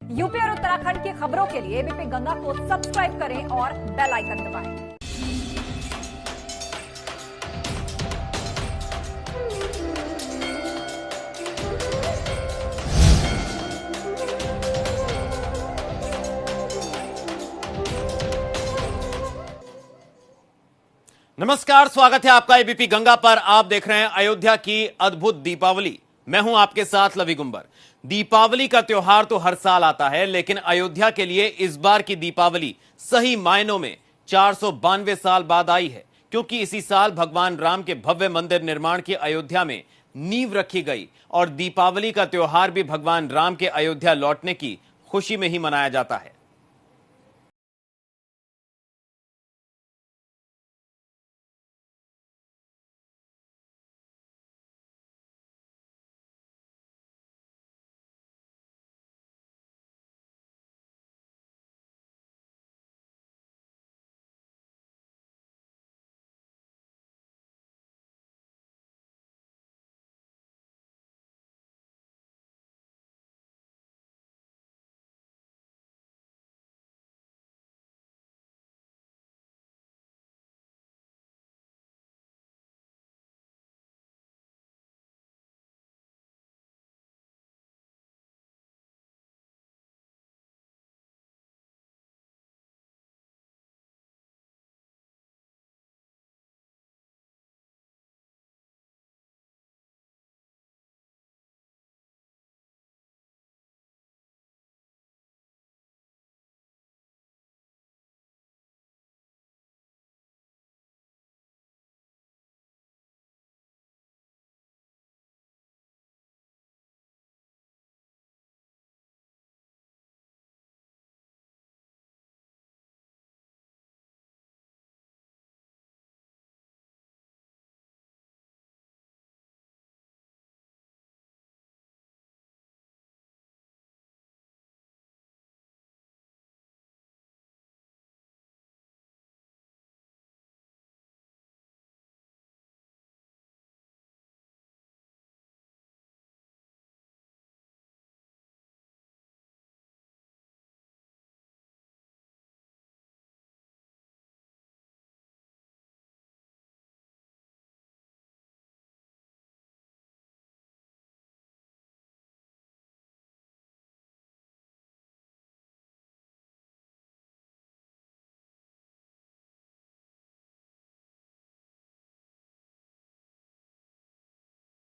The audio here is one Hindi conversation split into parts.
यूपी और उत्तराखंड की खबरों के लिए एबीपी गंगा को सब्सक्राइब करें और बेल आइकन दबाएं। नमस्कार, स्वागत है आपका एबीपी गंगा पर। आप देख रहे हैं अयोध्या की अद्भुत दीपावली। मैं हूं आपके साथ लवी गुंबर। दीपावली का त्योहार तो हर साल आता है, लेकिन अयोध्या के लिए इस बार की दीपावली सही मायनों में 492 साल बाद आई है, क्योंकि इसी साल भगवान राम के भव्य मंदिर निर्माण की अयोध्या में नींव रखी गई और दीपावली का त्योहार भी भगवान राम के अयोध्या लौटने की खुशी में ही मनाया जाता है।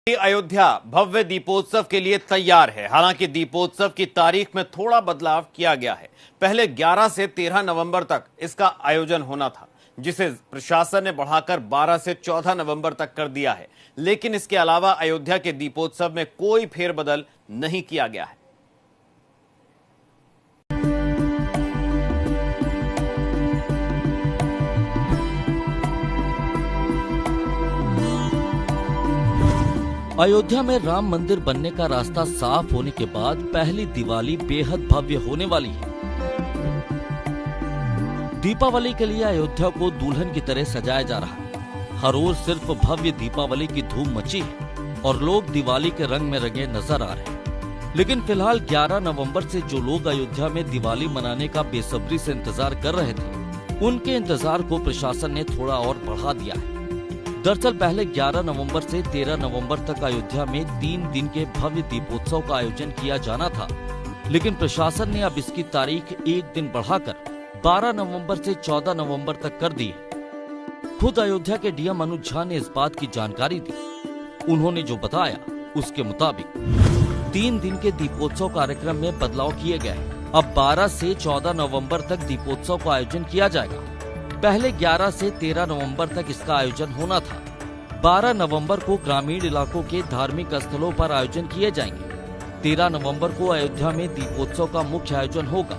अयोध्या भव्य दीपोत्सव के लिए तैयार है। हालांकि दीपोत्सव की तारीख में थोड़ा बदलाव किया गया है। पहले 11 से 13 नवंबर तक इसका आयोजन होना था, जिसे प्रशासन ने बढ़ाकर 12 से 14 नवंबर तक कर दिया है। लेकिन इसके अलावा अयोध्या के दीपोत्सव में कोई फेरबदल नहीं किया गया है। अयोध्या में राम मंदिर बनने का रास्ता साफ होने के बाद पहली दिवाली बेहद भव्य होने वाली है। दीपावली के लिए अयोध्या को दुल्हन की तरह सजाया जा रहा है। हर ओर सिर्फ भव्य दीपावली की धूम मची है और लोग दिवाली के रंग में रंगे नजर आ रहे हैं। लेकिन फिलहाल 11 नवंबर से जो लोग अयोध्या में दिवाली मनाने का बेसब्री से इंतजार कर रहे थे, उनके इंतजार को प्रशासन ने थोड़ा और बढ़ा दिया है। दरअसल पहले 11 नवंबर से 13 नवंबर तक अयोध्या में 3 दिन के भव्य दीपोत्सव का आयोजन किया जाना था, लेकिन प्रशासन ने अब इसकी तारीख एक दिन बढ़ाकर 12 नवंबर से 14 नवंबर तक कर दी है। खुद अयोध्या के डीएम अनुज झा ने इस बात की जानकारी दी। उन्होंने जो बताया उसके मुताबिक 3 दिन के दीपोत्सव कार्यक्रम में बदलाव किए गए। अब 12 से 14 नवंबर तक दीपोत्सव का आयोजन किया जाएगा। पहले 11 से 13 नवंबर तक इसका आयोजन होना था। 12 नवंबर को ग्रामीण इलाकों के धार्मिक स्थलों पर आयोजन किए जाएंगे। 13 नवंबर को अयोध्या में दीपोत्सव का मुख्य आयोजन होगा।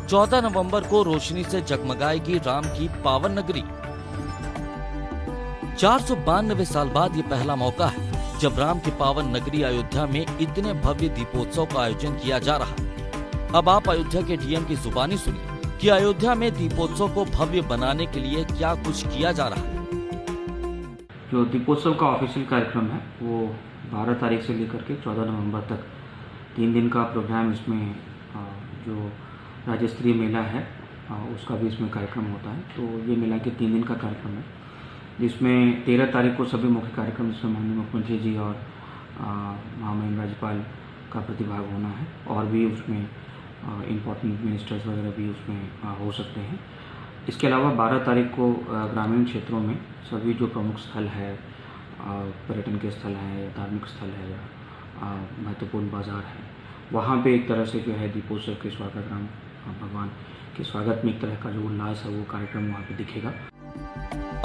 14 नवंबर को रोशनी से जगमगाएगी राम की पावन नगरी। 492 साल बाद ये पहला मौका है जब राम की पावन नगरी अयोध्या में इतने भव्य दीपोत्सव का आयोजन किया जा रहा है। अब आप अयोध्या के डीएम की जुबानी सुनिए कि अयोध्या में दीपोत्सव को भव्य बनाने के लिए क्या कुछ किया जा रहा है। जो दीपोत्सव का ऑफिशियल कार्यक्रम है वो 12 तारीख से लेकर के 14 नवंबर तक 3 दिन का प्रोग्राम इसमें जो राज्य स्तरीय मेला है उसका भी इसमें कार्यक्रम होता है। तो ये मेला के 3 दिन का कार्यक्रम है, जिसमें 13 तारीख को सभी मुख्य कार्यक्रम जिसमें माननीय मुख्यमंत्री जी और महामहिम राज्यपाल का प्रतिभाग होना है, और भी उसमें इम्पोर्टेंट मिनिस्टर्स वगैरह भी उसमें हो सकते हैं। इसके अलावा 12 तारीख को ग्रामीण क्षेत्रों में सभी जो प्रमुख स्थल है, पर्यटन के स्थल हैं या धार्मिक स्थल है या महत्वपूर्ण बाजार है, वहाँ पे एक तरह से जो है दीपोत्सव के स्वागत, राम भगवान के स्वागत में एक तरह का जो उल्लास है वो कार्यक्रम वहाँ पे दिखेगा।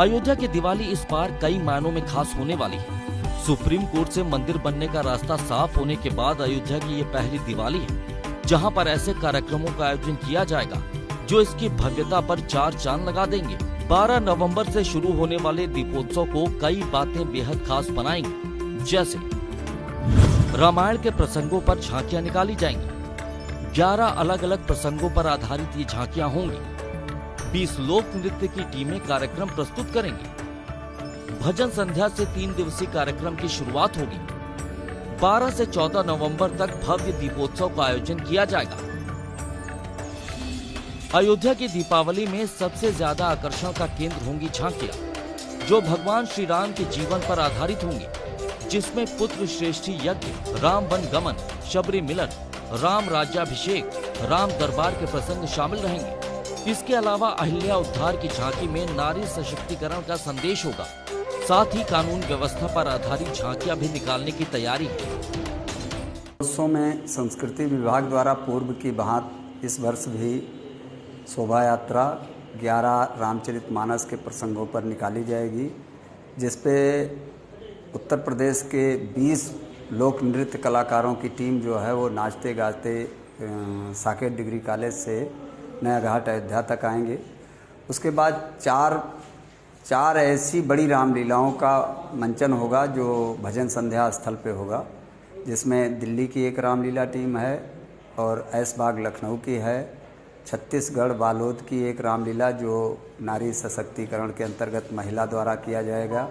अयोध्या की दिवाली इस बार कई मायनों में खास होने वाली है। सुप्रीम कोर्ट से मंदिर बनने का रास्ता साफ होने के बाद अयोध्या की ये पहली दिवाली है जहां पर ऐसे कार्यक्रमों का आयोजन किया जाएगा जो इसकी भव्यता पर 4 चांद लगा देंगे। 12 नवंबर से शुरू होने वाले दीपोत्सव को कई बातें बेहद खास बनाएंगी, जैसे रामायण के प्रसंगों पर झांकियां निकाली जाएंगी। 11 अलग अलग प्रसंगों पर आधारित ये झांकियां होंगी। 20 लोक नृत्य की टीमें कार्यक्रम प्रस्तुत करेंगी। भजन संध्या से 3 दिवसीय कार्यक्रम की शुरुआत होगी। 12 से 14 नवंबर तक भव्य दीपोत्सव का आयोजन किया जाएगा। अयोध्या की दीपावली में सबसे ज्यादा आकर्षण का केंद्र होंगी झांकियां, जो भगवान श्री राम के जीवन पर आधारित होंगी, जिसमें पुत्र श्रेष्ठी यज्ञ, राम वन गमन, शबरी मिलन, राम राज्याभिषेक, राम दरबार के प्रसंग शामिल रहेंगे। इसके अलावा अहिल्या उद्धार की झांकी में नारी सशक्तिकरण का संदेश होगा। साथ ही कानून व्यवस्था पर आधारित झांकियां भी निकालने की तैयारी है। उत्सव में संस्कृति विभाग द्वारा पूर्व की भांति इस वर्ष भी शोभा यात्रा 11 रामचरितमानस के प्रसंगों पर निकाली जाएगी, जिसपे उत्तर प्रदेश के 20 लोक नृत्य कलाकारों की टीम जो है वो नाचते गाते साकेत डिग्री कॉलेज से नया घाट अयोध्या तक आएंगे। उसके बाद चार ऐसी बड़ी रामलीलाओं का मंचन होगा जो भजन संध्या स्थल पे होगा, जिसमें दिल्ली की एक रामलीला टीम है और ऐशबाग लखनऊ की है, छत्तीसगढ़ बालोद की एक रामलीला जो नारी सशक्तिकरण के अंतर्गत महिला द्वारा किया जाएगा।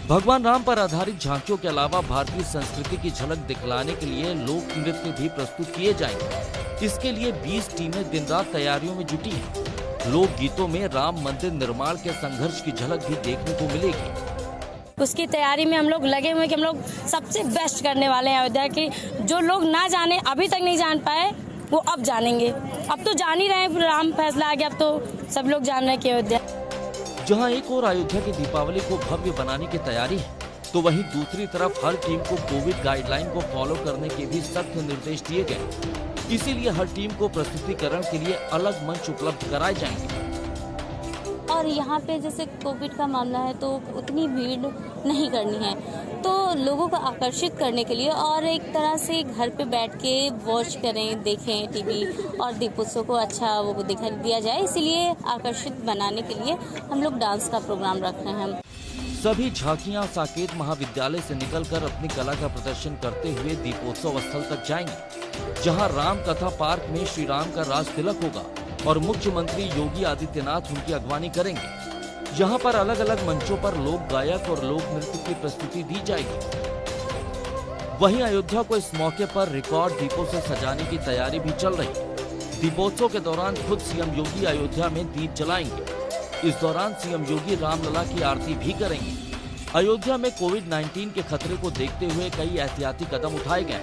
भगवान राम पर आधारित झांकियों के अलावा भारतीय संस्कृति की झलक दिखलाने के लिए लोक नृत्य भी प्रस्तुत किए जाएंगे। इसके लिए 20 टीमें दिन रात तैयारियों में जुटी हैं। लोक गीतों में राम मंदिर निर्माण के संघर्ष की झलक भी देखने को मिलेगी। उसकी तैयारी में हम लोग लगे हुए कि हम लोग सबसे बेस्ट करने वाले हैं अयोध्या की। जो लोग ना जाने, अभी तक नहीं जान पाए, वो अब जानेंगे। अब तो जान ही रहे हैं, राम फैसला आ गया, अब तो सब लोग जान रहे हैं कि अयोध्या। जहां एक और अयोध्या की दीपावली को भव्य बनाने की तैयारी है, तो वहीं दूसरी तरफ हर टीम को कोविड गाइडलाइन को फॉलो करने के भी सख्त निर्देश दिए गए। इसीलिए हर टीम को प्रस्तुतिकरण के लिए अलग मंच उपलब्ध कराए जाएंगे। और यहाँ पे जैसे कोविड का मामला है तो उतनी भीड़ नहीं करनी है, तो लोगों को आकर्षित करने के लिए और एक तरह से घर पे बैठ के वॉच करें, देखें टीवी और दीपोत्सव को अच्छा वो दिखा दिया जाए, इसीलिए आकर्षित बनाने के लिए हम लोग डांस का प्रोग्राम रख रहे हैं। सभी झांकियां साकेत महाविद्यालय से निकलकर अपनी कला का प्रदर्शन करते हुए दीपोत्सव स्थल तक जाएंगे, जहां राम कथा पार्क में श्री राम का राज तिलक होगा और मुख्यमंत्री योगी आदित्यनाथ उनकी अगवानी करेंगे। यहाँ पर अलग अलग मंचों पर लोक गायक और लोक नृत्य की प्रस्तुति दी जाएगी। वहीं अयोध्या को इस मौके पर रिकॉर्ड दीपों से सजाने की तैयारी भी चल रही है। दीपोत्सव के दौरान खुद सीएम योगी अयोध्या में दीप जलाएंगे। इस दौरान सीएम योगी रामलला की आरती भी करेंगे। अयोध्या में कोविड-19 के खतरे को देखते हुए कई एहतियाती कदम उठाए गए,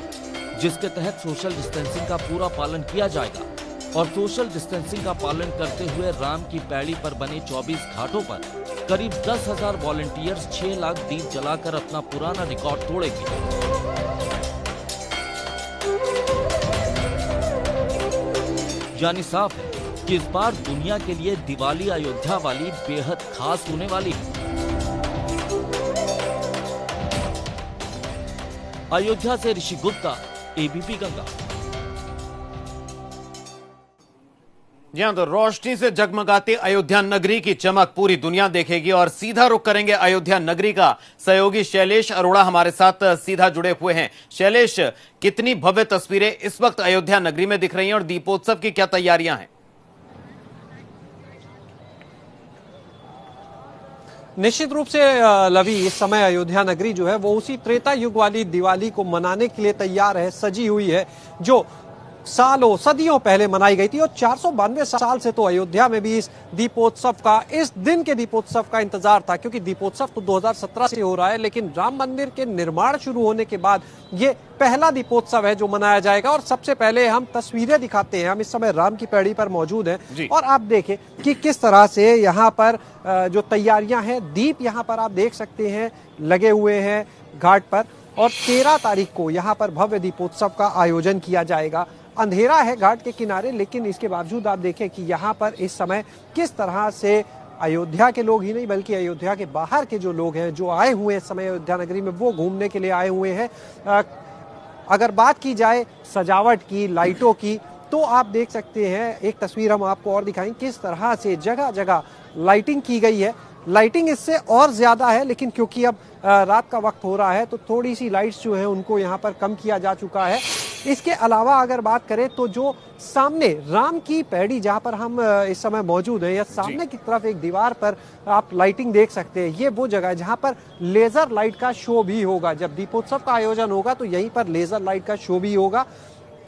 जिसके तहत सोशल डिस्टेंसिंग का पूरा पालन किया जाएगा और सोशल डिस्टेंसिंग का पालन करते हुए राम की पैड़ी पर बने 24 घाटों पर करीब 10,000 वॉलंटियर्स 6 लाख दीप जलाकर अपना पुराना रिकॉर्ड तोड़ेंगे। यानी साफ है कि इस बार दुनिया के लिए दिवाली अयोध्या वाली बेहद खास होने वाली है। अयोध्या से ऋषि गुप्ता, एबीपी गंगा। जी हाँ, तो रोशनी से जगमगाती अयोध्या नगरी की चमक पूरी दुनिया देखेगी और सीधा रुख करेंगे अयोध्या नगरी का। सहयोगी शैलेश अरोड़ा हमारे साथ सीधा जुड़े हुए हैं। शैलेश, कितनी भव्य तस्वीरें इस वक्त अयोध्या नगरी में दिख रही हैं और दीपोत्सव की क्या तैयारियां हैं? निश्चित रूप से लवी, इस समय अयोध्या नगरी जो है वो उसी त्रेता युग वाली दिवाली को मनाने के लिए तैयार है, सजी हुई है, जो सालों सदियों पहले मनाई गई थी और 492 साल से तो अयोध्या में भी इस दीपोत्सव का, इस दिन के दीपोत्सव का इंतजार था, क्योंकि दीपोत्सव तो 2017 से हो रहा है, लेकिन राम मंदिर के निर्माण शुरू होने के बाद ये पहला दीपोत्सव है जो मनाया जाएगा। और सबसे पहले हम तस्वीरें दिखाते हैं। हम इस समय राम की पैड़ी पर मौजूद हैं और आप देखें कि किस तरह से यहाँ पर जो तैयारियां हैं, दीप यहाँ पर आप देख सकते हैं लगे हुए हैं घाट पर। और 13 तारीख को यहाँ पर भव्य दीपोत्सव का आयोजन किया जाएगा। अंधेरा है घाट के किनारे, लेकिन इसके बावजूद आप देखें कि यहाँ पर इस समय किस तरह से अयोध्या के लोग ही नहीं बल्कि अयोध्या के बाहर के जो लोग हैं, जो आए हुए हैं इस समय अयोध्या नगरी में, वो घूमने के लिए आए हुए हैं। अगर बात की जाए सजावट की, लाइटों की, तो आप देख सकते हैं, एक तस्वीर हम आपको और दिखाएं किस तरह से जगह जगह लाइटिंग की गई है। लाइटिंग इससे और ज्यादा है, लेकिन क्योंकि अब रात का वक्त हो रहा है तो थोड़ी सी लाइट्स जो है उनको यहाँ पर कम किया जा चुका है। इसके अलावा अगर बात करें तो जो सामने राम की पैड़ी जहाँ पर हम इस समय मौजूद हैं, या सामने की तरफ एक दीवार पर आप लाइटिंग देख सकते हैं, ये वो जगह है जहाँ पर लेजर लाइट का शो भी होगा। जब दीपोत्सव का आयोजन होगा तो यहीं पर लेजर लाइट का शो भी होगा।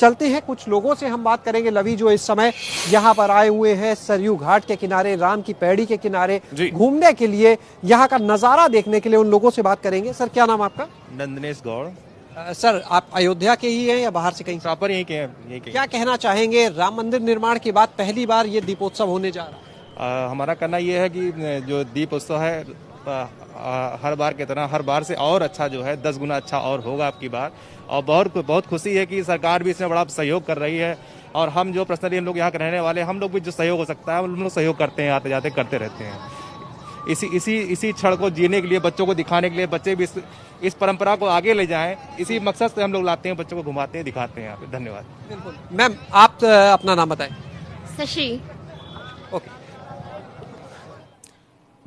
चलते हैं, कुछ लोगों से हम बात करेंगे लवी, जो इस समय यहाँ पर आए हुए हैं सरयू घाट के किनारे, राम की पैड़ी के किनारे घूमने के लिए, यहाँ का नजारा देखने के लिए। उन लोगों से बात करेंगे। सर, क्या नाम आपका? नंदनेश गौड़। सर, आप अयोध्या के ही हैं या बाहर से कहीं? प्रॉपर यहीं के हैं। क्या कहना चाहेंगे, राम मंदिर निर्माण के बाद पहली बार ये दीपोत्सव होने जा रहा है? हमारा कहना ये है कि जो दीपोत्सव है हर बार की तरह, हर बार से और अच्छा जो है 10 गुना अच्छा और होगा आपकी बार। और बहुत खुशी है कि सरकार भी इसमें बड़ा सहयोग कर रही है। और हम जो पर्सनली हम लोग यहाँ के रहने वाले, हम लोग भी जो सहयोग हो सकता है हम लोग सहयोग करते हैं, आते जाते करते रहते हैं। इसी क्षण को जीने के लिए, बच्चों को दिखाने के लिए, बच्चे भी इस परंपरा को आगे ले जाएं, इसी मकसद से हम लोग लाते हैं, बच्चों को घुमाते हैं, दिखाते हैं यहाँ पे। धन्यवाद। बिल्कुल। मैम, आप अपना नाम बताएं। शशि। ओके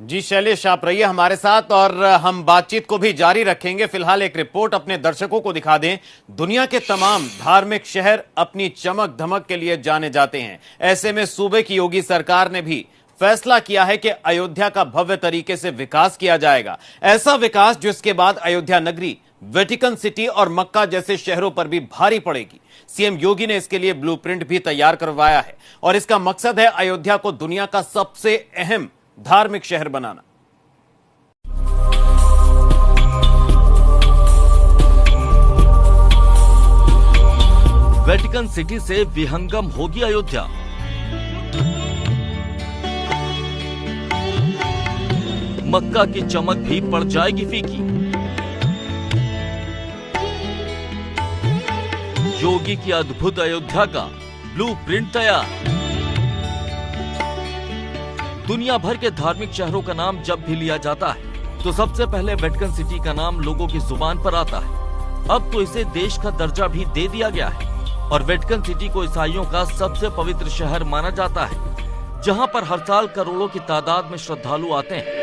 जी शैलेश, आप रहिए हमारे साथ और हम बातचीत को भी जारी रखेंगे। फिलहाल एक रिपोर्ट अपने दर्शकों को दिखा दें। दुनिया के तमाम धार्मिक शहर अपनी चमक धमक के लिए जाने जाते हैं। ऐसे में सूबे की योगी सरकार ने भी फैसला किया है कि अयोध्या का भव्य तरीके से विकास किया जाएगा। ऐसा विकास जिसके बाद अयोध्या नगरी, वेटिकन सिटी और मक्का जैसे शहरों पर भी भारी पड़ेगी। सीएम योगी ने इसके लिए ब्लूप्रिंट भी तैयार करवाया है और इसका मकसद है अयोध्या को दुनिया का सबसे अहम धार्मिक शहर बनाना। वेटिकन सिटी से विहंगम होगी अयोध्या। मक्का की चमक भी पड़ जाएगी फीकी। योगी की अद्भुत अयोध्या का ब्लूप्रिंट तैयार। दुनिया भर के धार्मिक शहरों का नाम जब भी लिया जाता है तो सबसे पहले वेटिकन सिटी का नाम लोगों की जुबान पर आता है। अब तो इसे देश का दर्जा भी दे दिया गया है और वेटिकन सिटी को ईसाइयों का सबसे पवित्र शहर माना जाता है, जहां पर हर साल करोड़ों की तादाद में श्रद्धालु आते हैं।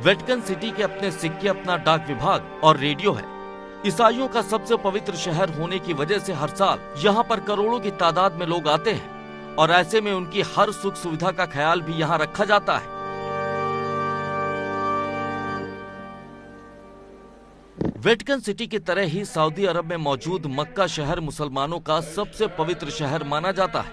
वेटिकन सिटी के अपने सिक्के, अपना डाक विभाग और रेडियो है। ईसाइयों का सबसे पवित्र शहर होने की वजह से हर साल यहाँ पर करोड़ों की तादाद में लोग आते हैं और ऐसे में उनकी हर सुख सुविधा का ख्याल भी यहाँ रखा जाता है। वेटिकन सिटी की तरह ही सऊदी अरब में मौजूद मक्का शहर मुसलमानों का सबसे पवित्र शहर माना जाता है।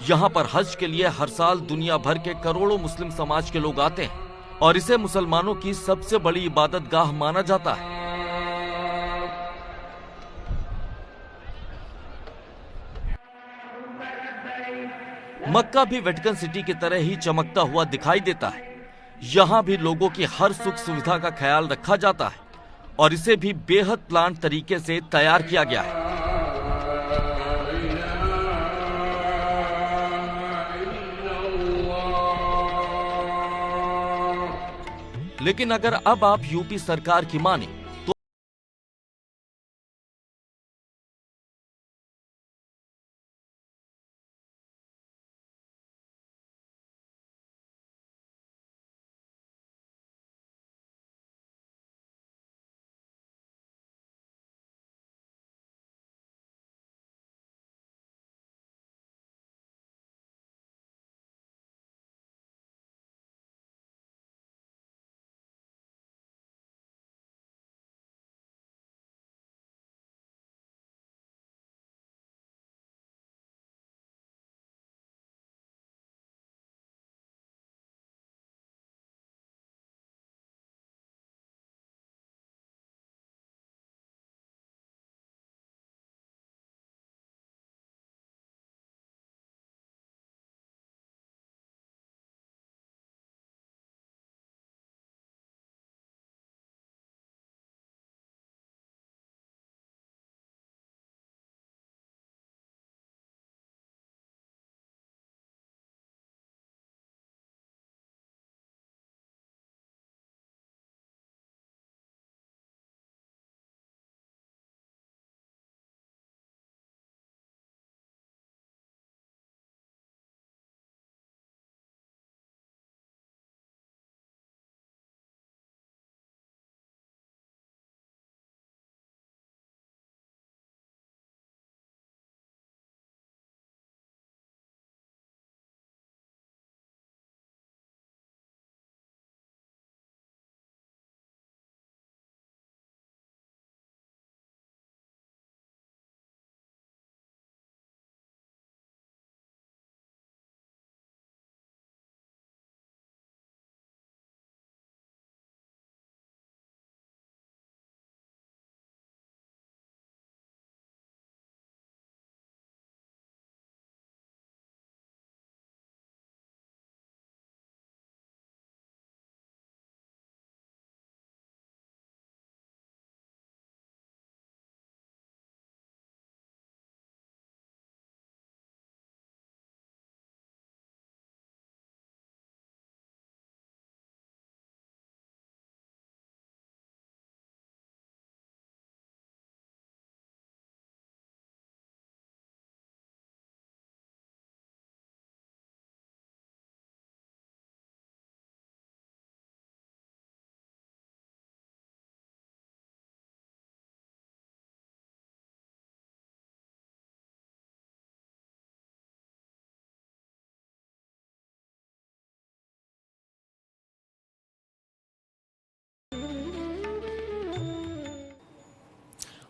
यहाँ पर हज के लिए हर साल दुनिया भर के करोड़ों मुस्लिम समाज के लोग आते हैं और इसे मुसलमानों की सबसे बड़ी इबादत गाह माना जाता है। मक्का भी वेटिकन सिटी की तरह ही चमकता हुआ दिखाई देता है। यहाँ भी लोगों की हर सुख सुविधा का ख्याल रखा जाता है और इसे भी बेहद प्लान तरीके से तैयार किया गया है। लेकिन अगर अब आप यूपी सरकार की माने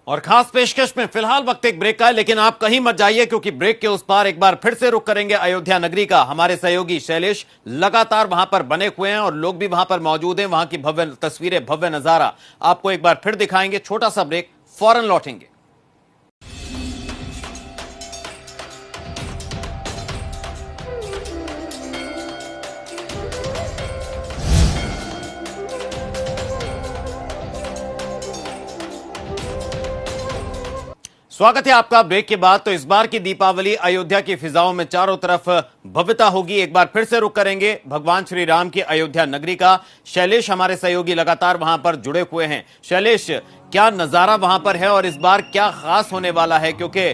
और खास पेशकश में फिलहाल वक्त एक ब्रेक का है, लेकिन आप कहीं मत जाइए क्योंकि ब्रेक के उस पार एक बार फिर से रुख करेंगे अयोध्या नगरी का। हमारे सहयोगी शैलेश लगातार वहां पर बने हुए हैं और लोग भी वहां पर मौजूद हैं। वहां की भव्य तस्वीरें, भव्य नजारा आपको एक बार फिर दिखाएंगे। छोटा सा ब्रेक, फौरन लौटेंगे। स्वागत है आपका ब्रेक के बाद। तो इस बार की दीपावली अयोध्या की फिजाओं में चारों तरफ भव्यता होगी। एक बार फिर से रुख करेंगे भगवान श्री राम की अयोध्या नगरी का। शैलेश हमारे सहयोगी लगातार वहां पर जुड़े हुए हैं। शैलेश, क्या नजारा वहां पर है और इस बार क्या खास होने वाला है, क्योंकि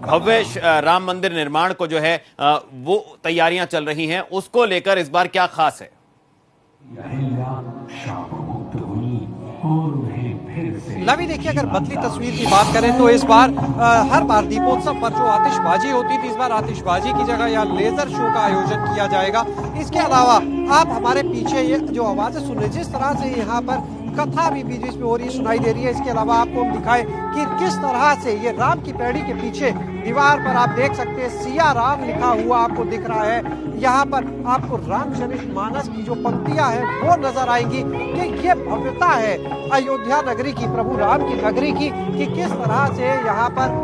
भव्य राम मंदिर निर्माण को जो है वो तैयारियां चल रही हैं, उसको लेकर इस बार क्या खास है? लवी, देखिए, अगर बदली तस्वीर की बात करें तो इस बार हर बार दीपोत्सव पर जो आतिशबाजी होती थी, इस बार आतिशबाजी की जगह यहाँ लेजर शो का आयोजन किया जाएगा। इसके अलावा आप हमारे पीछे ये जो आवाजें सुन रहे हैं, जिस तरह से यहाँ पर कथा भी बीच में हो रही सुनाई दे रही है, इसके अलावा आपको हम दिखाएं कि किस तरह से ये राम की पैड़ी के पीछे दीवार पर आप देख सकते हैं सिया राम लिखा हुआ आपको दिख रहा है। यहाँ पर आपको रामचरितमानस की जो पंक्तियां हैं वो नजर आएंगी कि ये भव्यता है अयोध्या नगरी की, प्रभु राम की नगरी की, कि किस तरह से यहाँ पर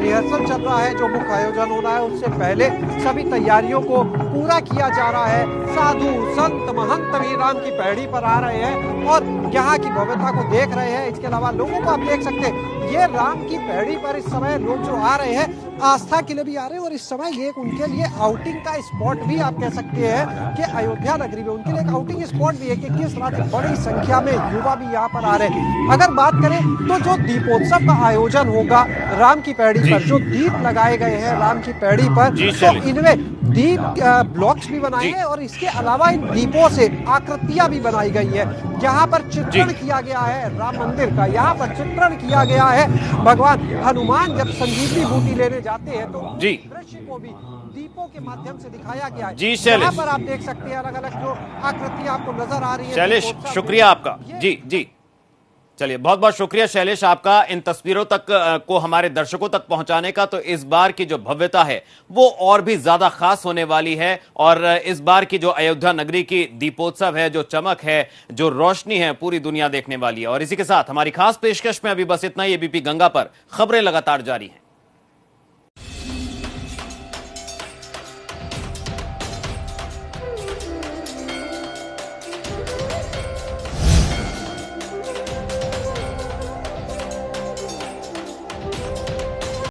रिहर्सल चल रहा है। जो मुख्य आयोजन होना है उससे पहले सभी तैयारियों को पूरा किया जा रहा है। साधु संत महंत भी राम की पैड़ी पर आ रहे हैं और यहाँ की भव्यता को देख रहे हैं। इसके अलावा लोगों को आप देख सकते हैं, ये राम की पैड़ी पर इस समय लोग जो आ रहे हैं आस्था के लिए भी आ रहे हैं और इस समय ये उनके लिए आउटिंग का स्पॉट भी आप कह सकते हैं कि अयोध्या नगरी में उनके लिए एक आउटिंग स्पॉट भी है कि किस तरह से बड़ी संख्या में युवा भी यहाँ पर आ रहे हैं। अगर बात करें तो जो दीपोत्सव का आयोजन होगा राम की पैड़ी पर, जो दीप लगाए गए हैं राम की पैड़ी पर, तो इनमें दीप ब्लॉक्स भी बनाए हैं और इसके अलावा इन दीपों से आकृतियां भी बनाई गई है। यहाँ पर चित्रण किया गया है राम मंदिर का, यहाँ पर चित्रण किया गया है भगवान हनुमान जब संजीवनी बूटी लेने जाते हैं तो दृश्य को भी दीपों के माध्यम से दिखाया गया है। यहाँ पर आप देख सकते हैं अलग अलग जो आकृतियां आपको नजर आ रही है। शैलेश, शुक्रिया आपका। जी, चलिए, बहुत बहुत शुक्रिया शैलेश आपका इन तस्वीरों तक को हमारे दर्शकों तक पहुंचाने का। तो इस बार की जो भव्यता है वो और भी ज्यादा खास होने वाली है और इस बार की जो अयोध्या नगरी की दीपोत्सव है, जो चमक है, जो रोशनी है, पूरी दुनिया देखने वाली है। और इसी के साथ हमारी खास पेशकश में अभी बस इतना ही। एबीपी गंगा पर खबरें लगातार जारी हैं।